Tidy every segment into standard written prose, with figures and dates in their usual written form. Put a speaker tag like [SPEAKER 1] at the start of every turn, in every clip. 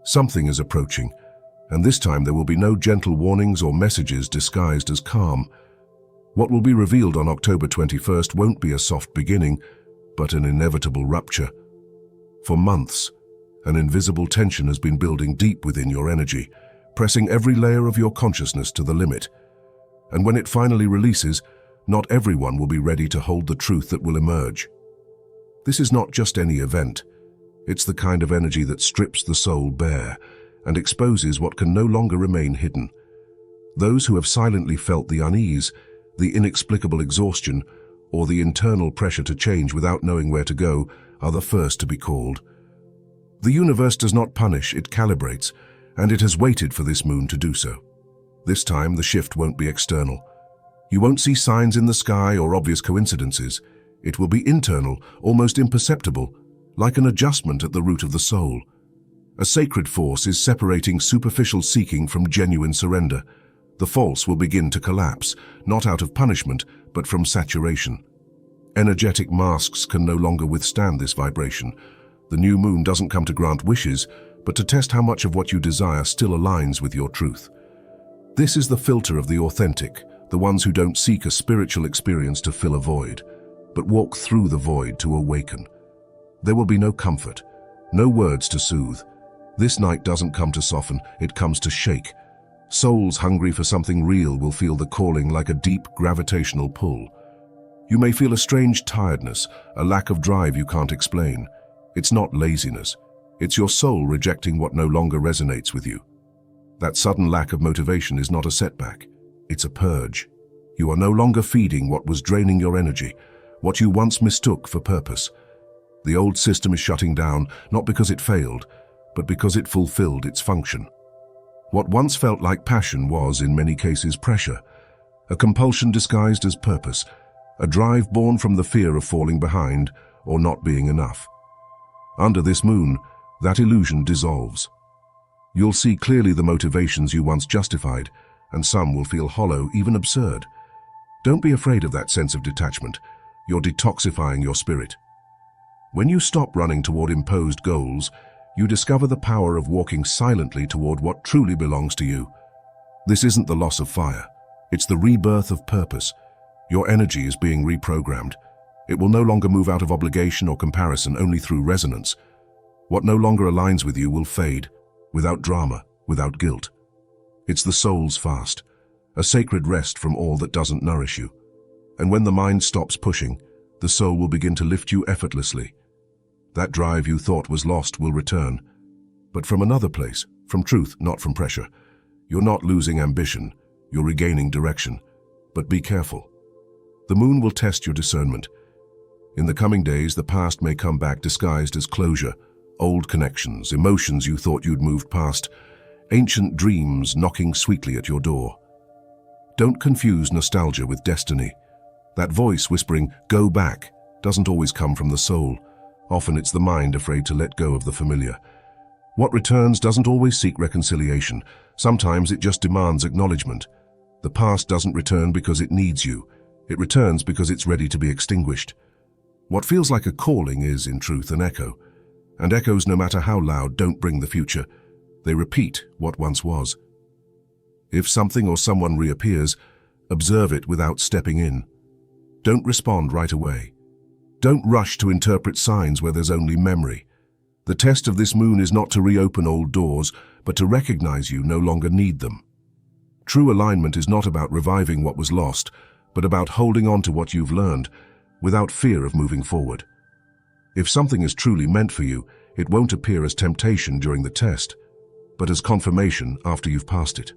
[SPEAKER 1] Something is approaching, and this time there will be no gentle warnings or messages disguised as calm. What will be revealed on October 21st won't be a soft beginning, but an inevitable rupture. For months, an invisible tension has been building deep within your energy, pressing every layer of your consciousness to the limit. And when it finally releases, not everyone will be ready to hold the truth that will emerge. This is not just any event. It's the kind of energy that strips the soul bare and exposes what can no longer remain hidden. Those who have silently felt the unease, the inexplicable exhaustion, or the internal pressure to change without knowing where to go are the first to be called. The universe does not punish, it calibrates, and it has waited for this moon to do so. This time, the shift won't be external. You won't see signs in the sky or obvious coincidences. It will be internal, almost imperceptible, like an adjustment at the root of the soul. A sacred force is separating superficial seeking from genuine surrender. The false will begin to collapse, not out of punishment, but from saturation. Energetic masks can no longer withstand this vibration. The new moon doesn't come to grant wishes, but to test how much of what you desire still aligns with your truth. This is the filter of the authentic, the ones who don't seek a spiritual experience to fill a void, but walk through the void to awaken. There will be no comfort, no words to soothe. This night doesn't come to soften, it comes to shake. Souls hungry for something real will feel the calling like a deep gravitational pull. You may feel a strange tiredness, a lack of drive you can't explain. It's not laziness. It's your soul rejecting what no longer resonates with you. That sudden lack of motivation is not a setback. It's a purge. You are no longer feeding what was draining your energy, what you once mistook for purpose. The old system is shutting down, not because it failed, but because it fulfilled its function. What once felt like passion was, in many cases, pressure, a compulsion disguised as purpose, a drive born from the fear of falling behind or not being enough. Under this moon, that illusion dissolves. You'll see clearly the motivations you once justified, and some will feel hollow, even absurd. Don't be afraid of that sense of detachment. You're detoxifying your spirit. When you stop running toward imposed goals, you discover the power of walking silently toward what truly belongs to you. This isn't the loss of fire. It's the rebirth of purpose. Your energy is being reprogrammed. It will no longer move out of obligation or comparison, only through resonance. What no longer aligns with you will fade, without drama, without guilt. It's the soul's fast, a sacred rest from all that doesn't nourish you. And when the mind stops pushing, the soul will begin to lift you effortlessly. That drive you thought was lost will return, but from another place, from truth, not from pressure. You're not losing ambition, you're regaining direction. But be careful. The moon will test your discernment. In the coming days, the past may come back disguised as closure, old connections, emotions you thought you'd moved past, ancient dreams knocking sweetly at your door. Don't confuse nostalgia with destiny. That voice whispering, "Go back," doesn't always come from the soul. Often it's the mind afraid to let go of the familiar. What returns doesn't always seek reconciliation. Sometimes it just demands acknowledgement. The past doesn't return because it needs you. It returns because it's ready to be extinguished. What feels like a calling is, in truth, an echo. And echoes, no matter how loud, don't bring the future. They repeat what once was. If something or someone reappears, observe it without stepping in. Don't respond right away. Don't rush to interpret signs where there's only memory. The test of this moon is not to reopen old doors, but to recognize you no longer need them. True alignment is not about reviving what was lost, but about holding on to what you've learned, without fear of moving forward. If something is truly meant for you, it won't appear as temptation during the test, but as confirmation after you've passed it.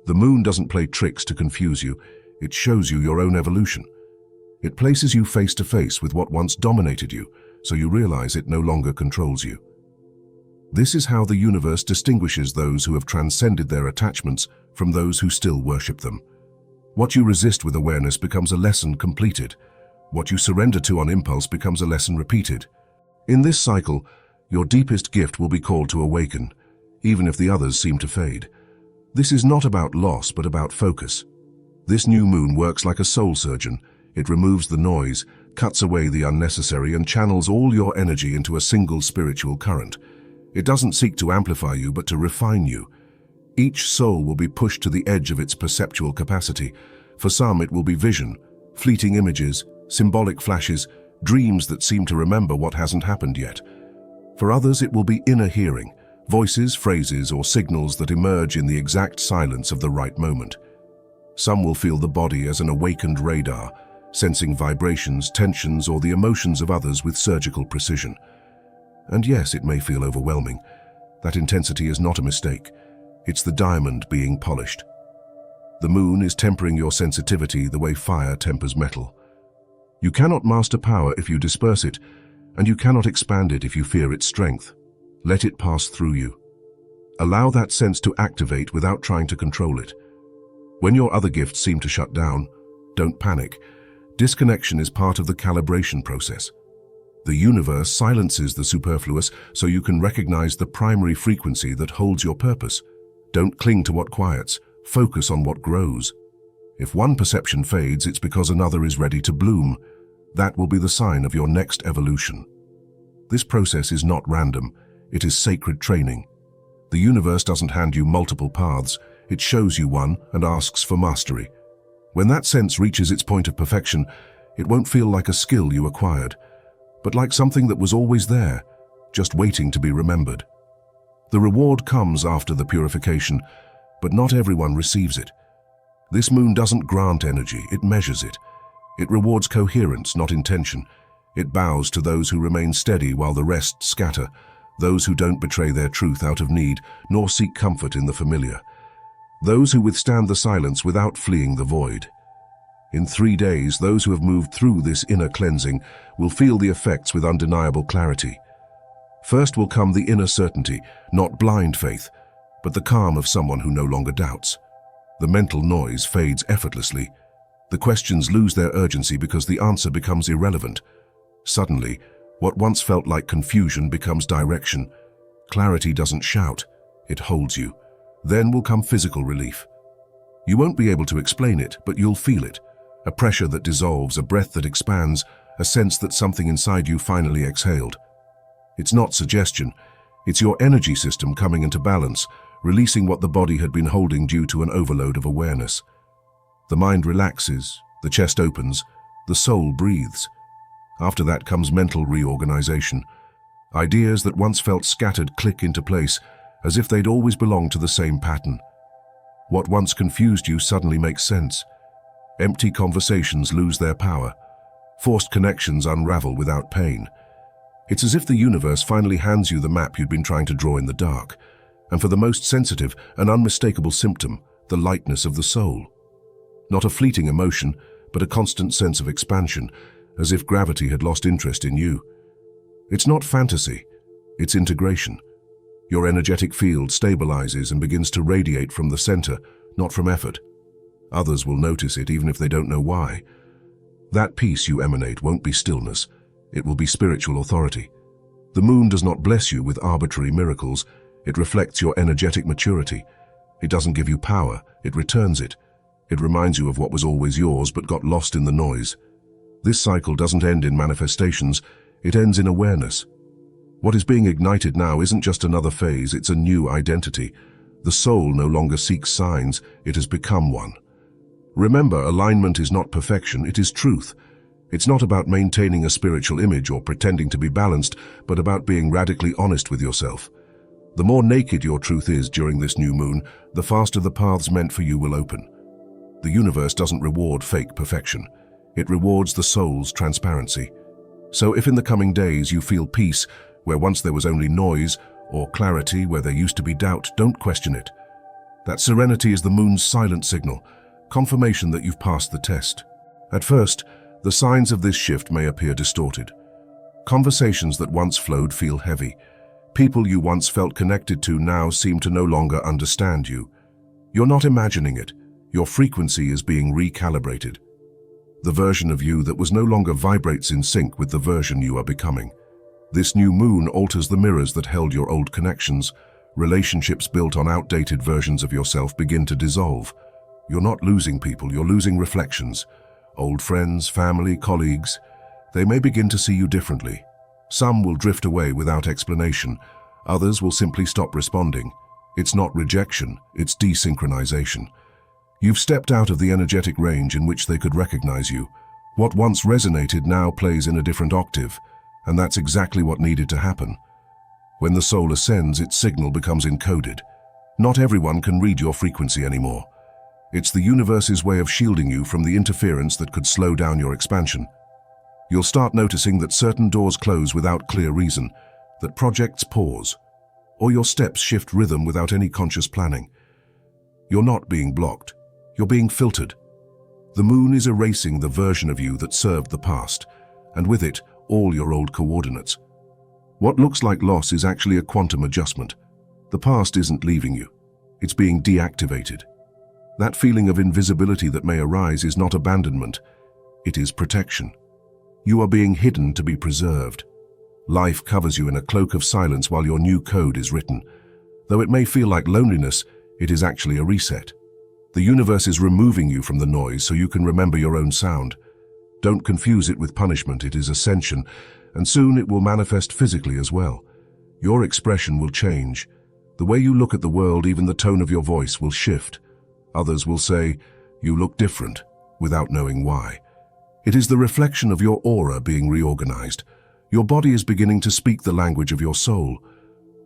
[SPEAKER 1] The moon doesn't play tricks to confuse you, it shows you your own evolution. It places you face to face with what once dominated you, so you realize it no longer controls you. This is how the universe distinguishes those who have transcended their attachments from those who still worship them. What you resist with awareness becomes a lesson completed. What you surrender to on impulse becomes a lesson repeated. In this cycle, your deepest gift will be called to awaken, even if the others seem to fade. This is not about loss, but about focus. This new moon works like a soul surgeon. It removes the noise, cuts away the unnecessary, and channels all your energy into a single spiritual current. It doesn't seek to amplify you, but to refine you. Each soul will be pushed to the edge of its perceptual capacity. For some, it will be vision, fleeting images, symbolic flashes, dreams that seem to remember what hasn't happened yet. For others, it will be inner hearing, voices, phrases, or signals that emerge in the exact silence of the right moment. Some will feel the body as an awakened radar, sensing vibrations, tensions, or the emotions of others with surgical precision. And yes, it may feel overwhelming. That intensity is not a mistake. It's the diamond being polished. The moon is tempering your sensitivity the way fire tempers metal. You cannot master power if you disperse it, and you cannot expand it if you fear its strength. Let it pass through you. Allow that sense to activate without trying to control it. When your other gifts seem to shut down, don't panic. Disconnection is part of the calibration process. The universe silences the superfluous so you can recognize the primary frequency that holds your purpose. Don't cling to what quiets, focus on what grows. If one perception fades, it's because another is ready to bloom. That will be the sign of your next evolution. This process is not random, it is sacred training. The universe doesn't hand you multiple paths, it shows you one and asks for mastery. When that sense reaches its point of perfection, it won't feel like a skill you acquired, but like something that was always there, just waiting to be remembered. The reward comes after the purification, but not everyone receives it. This moon doesn't grant energy, it measures it. It rewards coherence, not intention. It bows to those who remain steady while the rest scatter, those who don't betray their truth out of need, nor seek comfort in the familiar. Those who withstand the silence without fleeing the void. In 3 days, those who have moved through this inner cleansing will feel the effects with undeniable clarity. First will come the inner certainty, not blind faith, but the calm of someone who no longer doubts. The mental noise fades effortlessly. The questions lose their urgency because the answer becomes irrelevant. Suddenly, what once felt like confusion becomes direction. Clarity doesn't shout, it holds you. Then will come physical relief. You won't be able to explain it, but you'll feel it. A pressure that dissolves, a breath that expands, a sense that something inside you finally exhaled. It's not suggestion, it's your energy system coming into balance, releasing what the body had been holding due to an overload of awareness. The mind relaxes, the chest opens, the soul breathes. After that comes mental reorganization. Ideas that once felt scattered click into place, as if they'd always belonged to the same pattern. What once confused you suddenly makes sense. Empty conversations lose their power. Forced connections unravel without pain. It's as if the universe finally hands you the map you'd been trying to draw in the dark. And for the most sensitive, an unmistakable symptom, the lightness of the soul. Not a fleeting emotion, but a constant sense of expansion, as if gravity had lost interest in you. It's not fantasy, it's integration. Your energetic field stabilizes and begins to radiate from the center, not from effort. Others will notice it even if they don't know why. That peace you emanate won't be stillness, it will be spiritual authority. The moon does not bless you with arbitrary miracles, it reflects your energetic maturity. It doesn't give you power, it returns it. It reminds you of what was always yours but got lost in the noise. This cycle doesn't end in manifestations, it ends in awareness. What is being ignited now isn't just another phase, it's a new identity. The soul no longer seeks signs, it has become one. Remember, alignment is not perfection, it is truth. It's not about maintaining a spiritual image or pretending to be balanced, but about being radically honest with yourself. The more naked your truth is during this new moon, the faster the paths meant for you will open. The universe doesn't reward fake perfection. It rewards the soul's transparency. So if in the coming days you feel peace where once there was only noise, or clarity where there used to be doubt, don't question it. That serenity is the moon's silent signal, confirmation that you've passed the test. At first, the signs of this shift may appear distorted. Conversations that once flowed feel heavy. People you once felt connected to now seem to no longer understand you. You're not imagining it. Your frequency is being recalibrated. The version of you that was no longer vibrates in sync with the version you are becoming. This new moon alters the mirrors that held your old connections. Relationships built on outdated versions of yourself begin to dissolve. You're not losing people, you're losing reflections. Old friends, family, colleagues, they may begin to see you differently. Some will drift away without explanation. Others will simply stop responding. It's not rejection, it's desynchronization. You've stepped out of the energetic range in which they could recognize you. What once resonated now plays in a different octave, and that's exactly what needed to happen. When the soul ascends, its signal becomes encoded. Not everyone can read your frequency anymore. It's the universe's way of shielding you from the interference that could slow down your expansion. You'll start noticing that certain doors close without clear reason, that projects pause, or your steps shift rhythm without any conscious planning. You're not being blocked, you're being filtered. The moon is erasing the version of you that served the past, and with it, all your old coordinates. What looks like loss is actually a quantum adjustment. The past isn't leaving you, it's being deactivated. That feeling of invisibility that may arise is not abandonment, it is protection. You are being hidden to be preserved. Life covers you in a cloak of silence while your new code is written. Though it may feel like loneliness, it is actually a reset. The universe is removing you from the noise so you can remember your own sound. Don't confuse it with punishment, it is ascension, and soon it will manifest physically as well. Your expression will change. The way you look at the world, even the tone of your voice, will shift. Others will say, "You look different," without knowing why. It is the reflection of your aura being reorganized. Your body is beginning to speak the language of your soul.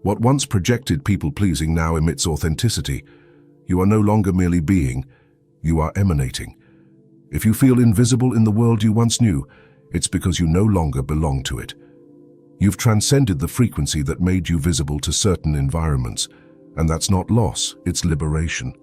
[SPEAKER 1] What once projected people-pleasing now emits authenticity. You are no longer merely being, you are emanating. If you feel invisible in the world you once knew, it's because you no longer belong to it. You've transcended the frequency that made you visible to certain environments, and that's not loss, it's liberation.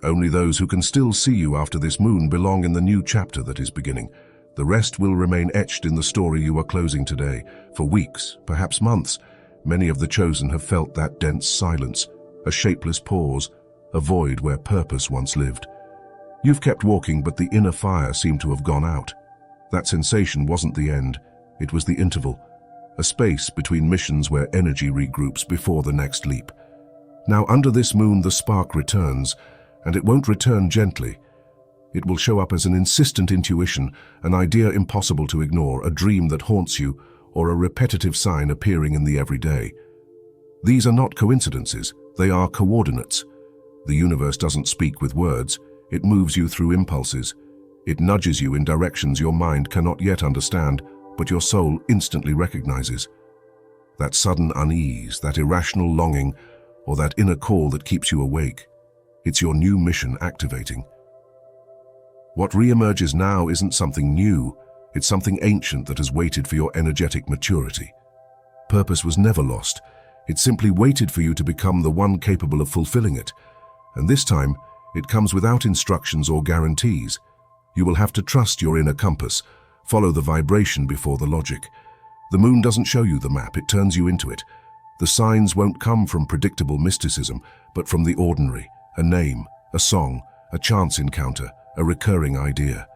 [SPEAKER 1] Only those who can still see you after this moon belong in the new chapter that is beginning. The rest will remain etched in the story you are closing today. For weeks, perhaps months, many of the chosen have felt that dense silence, a shapeless pause, a void where purpose once lived. You've kept walking, but the inner fire seemed to have gone out. That sensation wasn't the end, it was the interval, a space between missions where energy regroups before the next leap. Now under this moon the spark returns, and it won't return gently. It will show up as an insistent intuition, an idea impossible to ignore, a dream that haunts you, or a repetitive sign appearing in the everyday. These are not coincidences, they are coordinates. The universe doesn't speak with words, it moves you through impulses. It nudges you in directions your mind cannot yet understand, but your soul instantly recognizes. That sudden unease, that irrational longing, or that inner call that keeps you awake. It's your new mission activating. What re-emerges now isn't something new, it's something ancient that has waited for your energetic maturity. Purpose was never lost, it simply waited for you to become the one capable of fulfilling it. And this time, it comes without instructions or guarantees. You will have to trust your inner compass, follow the vibration before the logic. The moon doesn't show you the map, it turns you into it. The signs won't come from predictable mysticism, but from the ordinary, a name, a song, a chance encounter, a recurring idea.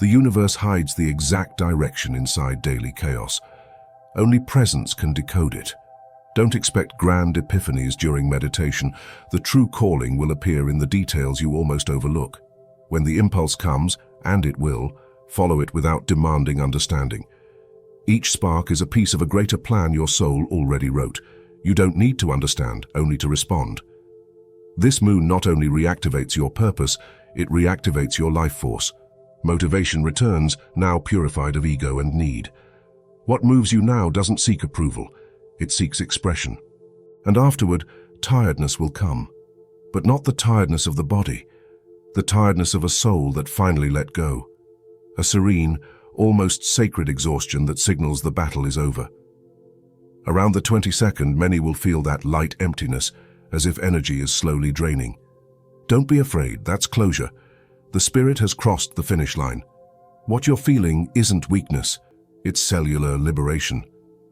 [SPEAKER 1] The universe hides the exact direction inside daily chaos. Only presence can decode it. Don't expect grand epiphanies during meditation. The true calling will appear in the details you almost overlook. When the impulse comes, and it will, follow it without demanding understanding. Each spark is a piece of a greater plan your soul already wrote. You don't need to understand, only to respond. This moon not only reactivates your purpose, it reactivates your life force. Motivation returns, now purified of ego and need. What moves you now doesn't seek approval, it seeks expression. And afterward, tiredness will come. But not the tiredness of the body, the tiredness of a soul that finally let go. A serene, almost sacred exhaustion that signals the battle is over. Around the 22nd, many will feel that light emptiness, as if energy is slowly draining. Don't be afraid, that's closure. The spirit has crossed the finish line. What you're feeling isn't weakness, it's cellular liberation.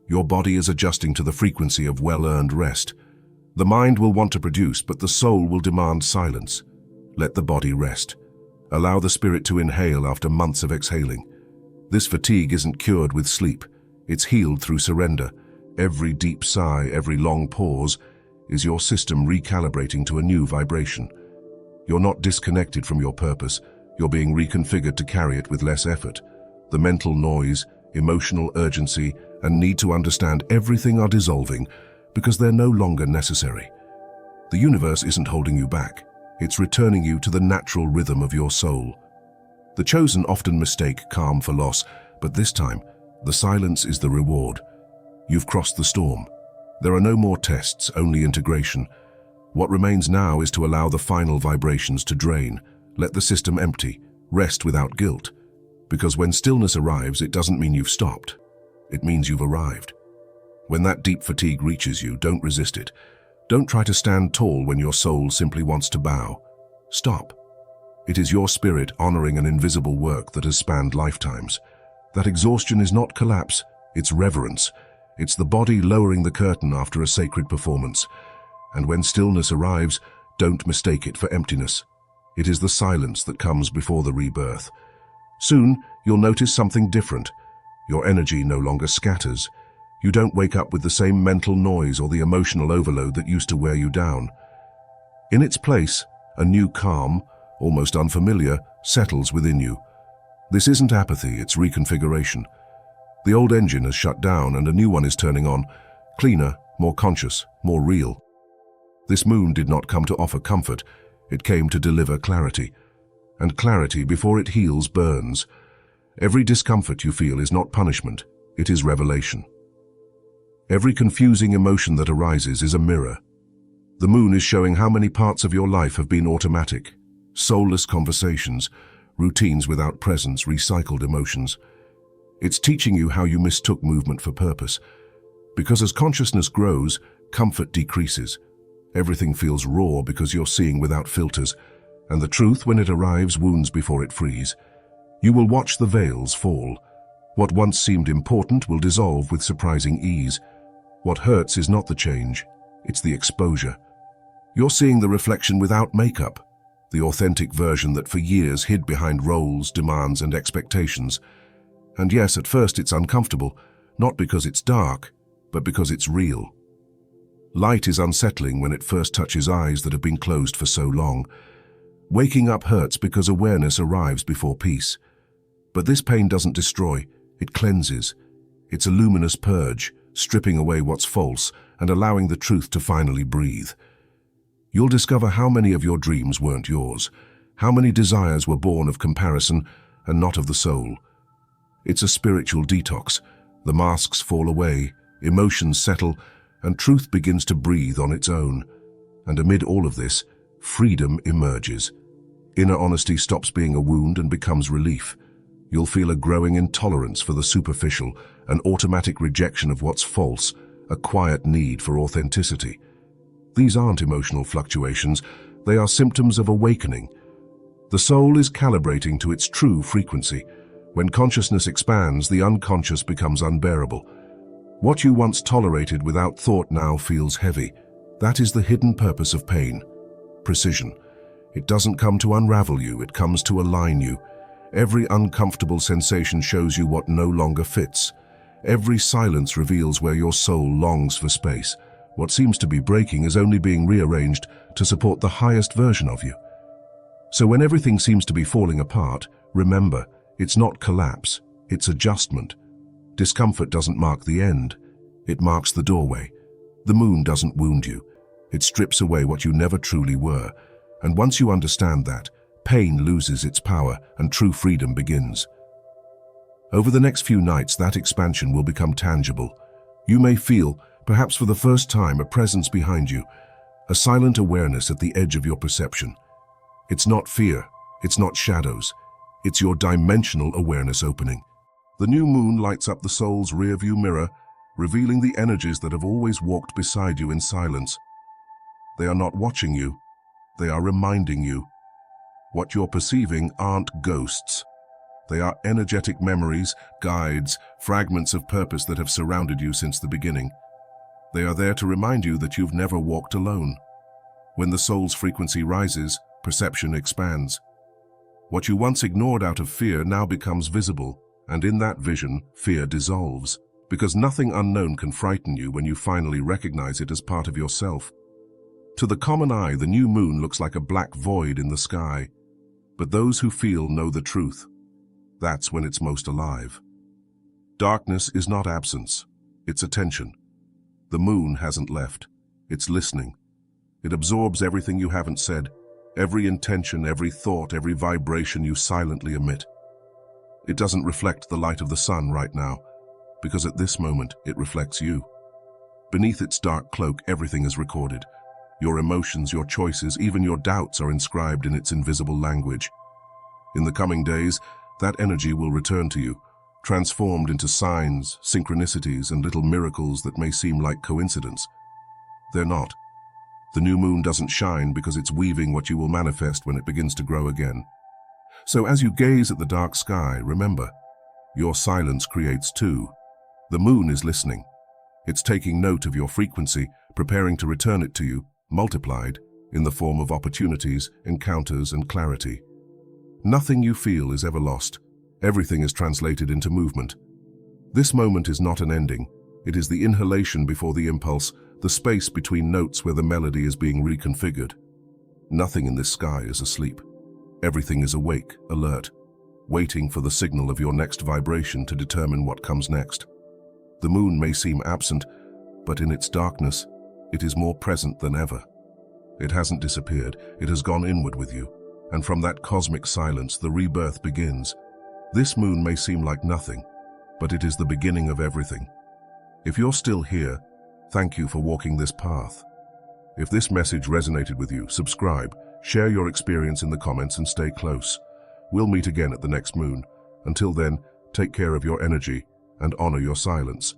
[SPEAKER 1] Your body is adjusting to the frequency of well-earned rest. The mind will want to produce, but the soul will demand silence. Let the body rest. Allow the spirit to inhale after months of exhaling. This fatigue isn't cured with sleep, it's healed through surrender. Every deep sigh, every long pause, is your system recalibrating to a new vibration. You're not disconnected from your purpose, you're being reconfigured to carry it with less effort. The mental noise, emotional urgency, and need to understand everything are dissolving, because they're no longer necessary. The universe isn't holding you back. It's returning you to the natural rhythm of your soul. The chosen often mistake calm for loss, but this time, the silence is the reward. You've crossed the storm. There are no more tests, only integration. What remains now is to allow the final vibrations to drain. Let the system empty. Rest without guilt. Because when stillness arrives, it doesn't mean you've stopped. It means you've arrived. When that deep fatigue reaches you, don't resist it. Don't try to stand tall when your soul simply wants to bow. Stop. It is your spirit honoring an invisible work that has spanned lifetimes. That exhaustion is not collapse, it's reverence. It's the body lowering the curtain after a sacred performance. And when stillness arrives, don't mistake it for emptiness. It is the silence that comes before the rebirth. Soon, you'll notice something different. Your energy no longer scatters. You don't wake up with the same mental noise or the emotional overload that used to wear you down. In its place, a new calm, almost unfamiliar, settles within you. This isn't apathy, it's reconfiguration. The old engine has shut down and a new one is turning on, cleaner, more conscious, more real. This moon did not come to offer comfort, it came to deliver clarity. And clarity, before it heals, burns. Every discomfort you feel is not punishment, it is revelation. Every confusing emotion that arises is a mirror. The moon is showing how many parts of your life have been automatic. Soulless conversations, routines without presence, recycled emotions. It's teaching you how you mistook movement for purpose. Because as consciousness grows, comfort decreases. Everything feels raw because you're seeing without filters, and the truth, when it arrives, wounds before it frees. You will watch the veils fall. What once seemed important will dissolve with surprising ease. What hurts is not the change, it's the exposure. You're seeing the reflection without makeup, the authentic version that for years hid behind roles, demands, and expectations. And yes, at first it's uncomfortable, not because it's dark, but because it's real. Light is unsettling when it first touches eyes that have been closed for so long. Waking up hurts because awareness arrives before peace. But this pain doesn't destroy, it cleanses. It's a luminous purge, stripping away what's false and allowing the truth to finally breathe. You'll discover how many of your dreams weren't yours, how many desires were born of comparison and not of the soul. It's a spiritual detox. The masks fall away, emotions settle, and truth begins to breathe on its own. And amid all of this, freedom emerges. Inner honesty stops being a wound and becomes relief. You'll feel a growing intolerance for the superficial, an automatic rejection of what's false, a quiet need for authenticity. These aren't emotional fluctuations, they are symptoms of awakening. The soul is calibrating to its true frequency. When consciousness expands, the unconscious becomes unbearable. What you once tolerated without thought now feels heavy. That is the hidden purpose of pain. Precision. It doesn't come to unravel you, it comes to align you. Every uncomfortable sensation shows you what no longer fits. Every silence reveals where your soul longs for space. What seems to be breaking is only being rearranged to support the highest version of you. So when everything seems to be falling apart, remember, it's not collapse, it's adjustment. Discomfort doesn't mark the end, it marks the doorway. The moon doesn't wound you, it strips away what you never truly were. And once you understand that, pain loses its power and true freedom begins. Over the next few nights, that expansion will become tangible. You may feel, perhaps for the first time, a presence behind you, a silent awareness at the edge of your perception. It's not fear, it's not shadows, it's your dimensional awareness opening. The new moon lights up the soul's rearview mirror, revealing the energies that have always walked beside you in silence. They are not watching you, they are reminding you. What you're perceiving aren't ghosts. They are energetic memories, guides, fragments of purpose that have surrounded you since the beginning. They are there to remind you that you've never walked alone. When the soul's frequency rises, perception expands. What you once ignored out of fear now becomes visible, and in that vision, fear dissolves, because nothing unknown can frighten you when you finally recognize it as part of yourself. To the common eye, the new moon looks like a black void in the sky, but those who feel know the truth. That's when it's most alive. Darkness is not absence, it's attention. The moon hasn't left. It's listening. It absorbs everything you haven't said, every intention, every thought, every vibration you silently emit. It doesn't reflect the light of the sun right now, because at this moment it reflects you. Beneath its dark cloak, everything is recorded. Your emotions, your choices, even your doubts are inscribed in its invisible language. In the coming days, that energy will return to you, transformed into signs, synchronicities, and little miracles that may seem like coincidence. They're not. The new moon doesn't shine because it's weaving what you will manifest when it begins to grow again. So as you gaze at the dark sky, remember, your silence creates too. The moon is listening. It's taking note of your frequency, preparing to return it to you, multiplied, in the form of opportunities, encounters, and clarity. Nothing you feel is ever lost. Everything is translated into movement. This moment is not an ending. It is the inhalation before the impulse, the space between notes where the melody is being reconfigured. Nothing in this sky is asleep. Everything is awake, alert, waiting for the signal of your next vibration to determine what comes next. The moon may seem absent, but in its darkness, it is more present than ever. It hasn't disappeared, it has gone inward with you, and from that cosmic silence, the rebirth begins. This moon may seem like nothing, but it is the beginning of everything. If you're still here, thank you for walking this path. If this message resonated with you, subscribe, share your experience in the comments, and stay close. We'll meet again at the next moon. Until then, take care of your energy and honor your silence.